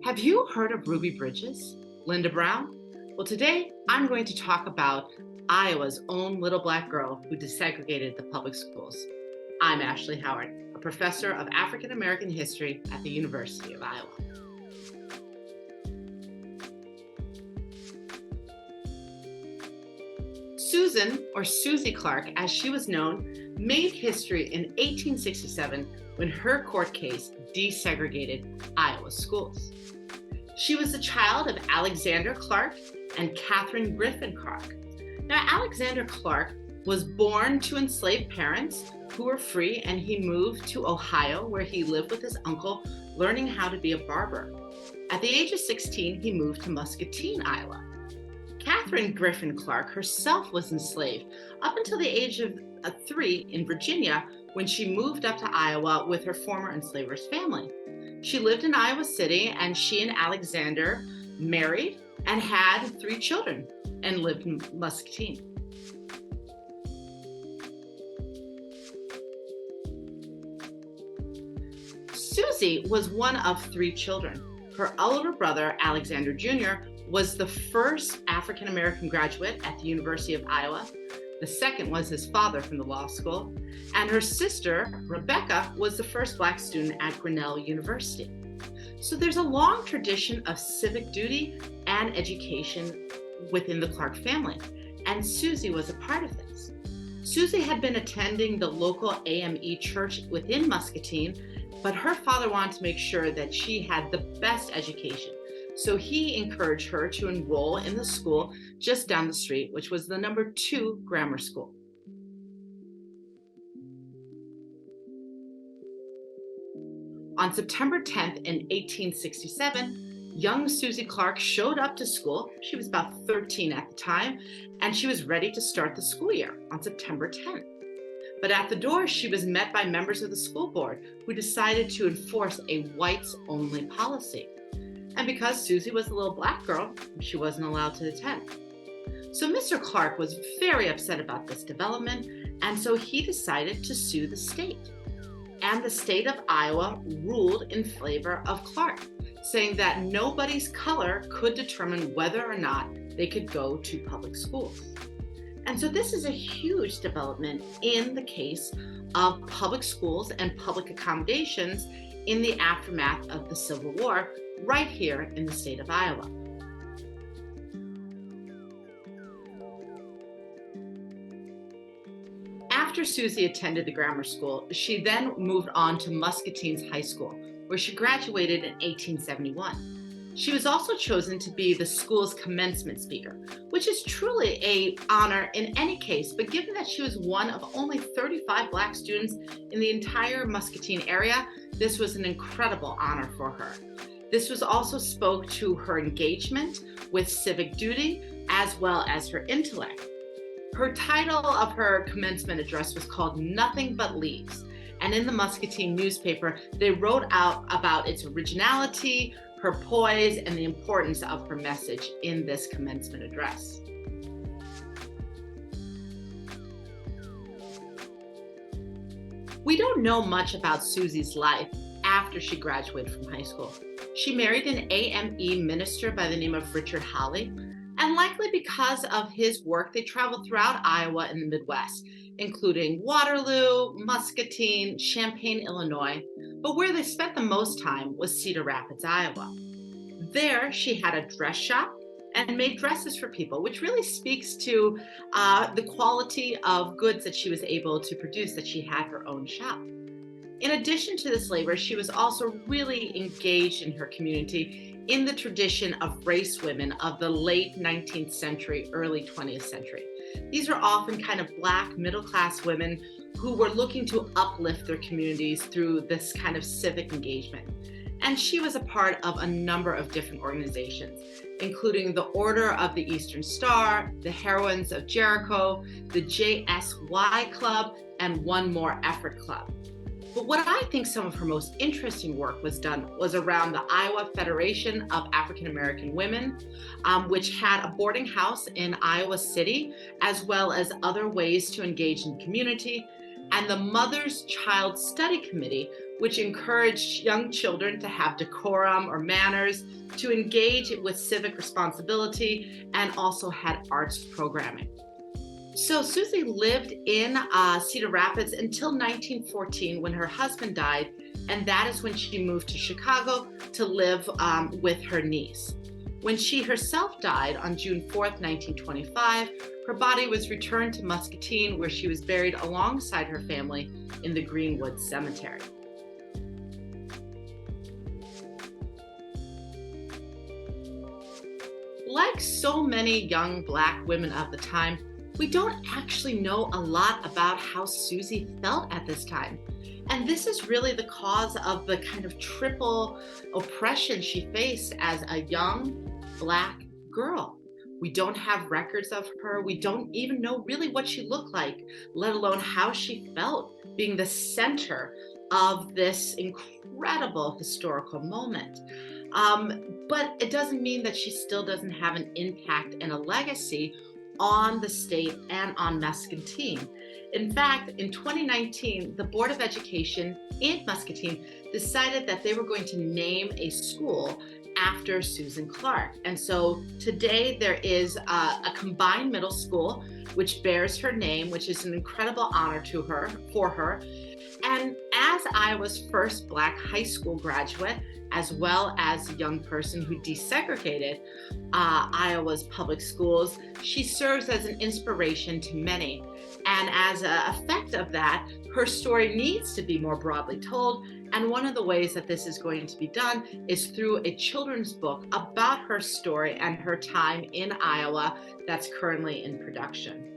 Have you heard of Ruby Bridges? Linda Brown? Well, today I'm going to talk about Iowa's own little black girl who desegregated the public schools. I'm Ashley Howard, a professor of African American history at the University of Iowa. Susan, or Susie Clark, as she was known, made history in 1867 when her court case desegregated Iowa's schools. She was the child of Alexander Clark and Catherine Griffin Clark. Now, Alexander Clark was born to enslaved parents who were free, and he moved to Ohio, where he lived with his uncle, learning how to be a barber. At the age of 16, he moved to Muscatine, Iowa. Catherine Griffin Clark herself was enslaved up until the age of 3 in Virginia, when she moved up to Iowa with her former enslaver's family. She lived in Iowa City, and she and Alexander married and had 3 children and lived in Muscatine. Susie was one of 3 children. Her older brother, Alexander Jr., was the first African American graduate at the University of Iowa. The second was his father from the law school. And her sister, Rebecca, was the first Black student at Grinnell University. So there's a long tradition of civic duty and education within the Clark family. And Susie was a part of this. Susie had been attending the local AME church within Muscatine, but her father wanted to make sure that she had the best education. So he encouraged her to enroll in the school just down the street, which was the number 2 grammar school. On September 10th in 1867, young Susie Clark showed up to school. She was about 13 at the time, and she was ready to start the school year on September 10th. But at the door, she was met by members of the school board who decided to enforce a whites-only policy. And because Susie was a little black girl, she wasn't allowed to attend. So Mr. Clark was very upset about this development, and so he decided to sue the state. And the state of Iowa ruled in favor of Clark, saying that nobody's color could determine whether or not they could go to public schools. And so this is a huge development in the case of public schools and public accommodations in the aftermath of the Civil War, right here in the state of Iowa. After Susie attended the grammar school, she then moved on to Muscatine's high school, where she graduated in 1871. She was also chosen to be the school's commencement speaker, which is truly an honor in any case, but given that she was one of only 35 Black students in the entire Muscatine area, this was an incredible honor for her. This was also spoke to her engagement with civic duty as well as her intellect. Her title of her commencement address was called Nothing But Leaves. And in the Muscatine newspaper, they wrote out about its originality, her poise, and the importance of her message in this commencement address. We don't know much about Susie's life after she graduated from high school. She married an AME minister by the name of Richard Holly, and likely because of his work, they traveled throughout Iowa and the Midwest, including Waterloo, Muscatine, Champaign, Illinois, but where they spent the most time was Cedar Rapids, Iowa. There, she had a dress shop and made dresses for people, which really speaks to the quality of goods that she was able to produce, that she had her own shop. In addition to this labor, she was also really engaged in her community in the tradition of race women of the late 19th century, early 20th century. These are often kind of Black middle-class women who were looking to uplift their communities through this kind of civic engagement. And she was a part of a number of different organizations, including the Order of the Eastern Star, the Heroines of Jericho, the JSY Club, and One More Effort Club. But what I think some of her most interesting work was around the Iowa Federation of African American Women, which had a boarding house in Iowa City, as well as other ways to engage in community, and the Mother's Child Study Committee, which encouraged young children to have decorum or manners, to engage with civic responsibility, and also had arts programming. So Susie lived in Cedar Rapids until 1914 when her husband died, and that is when she moved to Chicago to live with her niece. When she herself died on June 4th, 1925, her body was returned to Muscatine, where she was buried alongside her family in the Greenwood Cemetery. Like so many young Black women of the time, we don't actually know a lot about how Susie felt at this time. And this is really the cause of the kind of triple oppression she faced as a young Black girl. We don't have records of her. We don't even know really what she looked like, let alone how she felt being the center of this incredible historical moment. But it doesn't mean that she still doesn't have an impact and a legacy on the state and on Muscatine. In fact, in 2019, the Board of Education in Muscatine decided that they were going to name a school after Susan Clark. And so today there is a combined middle school which bears her name, which is an incredible honor to her, for her. And as Iowa's first Black high school graduate, as well as a young person who desegregated Iowa's public schools, she serves as an inspiration to many. And as an effect of that, her story needs to be more broadly told. And one of the ways that this is going to be done is through a children's book about her story and her time in Iowa that's currently in production.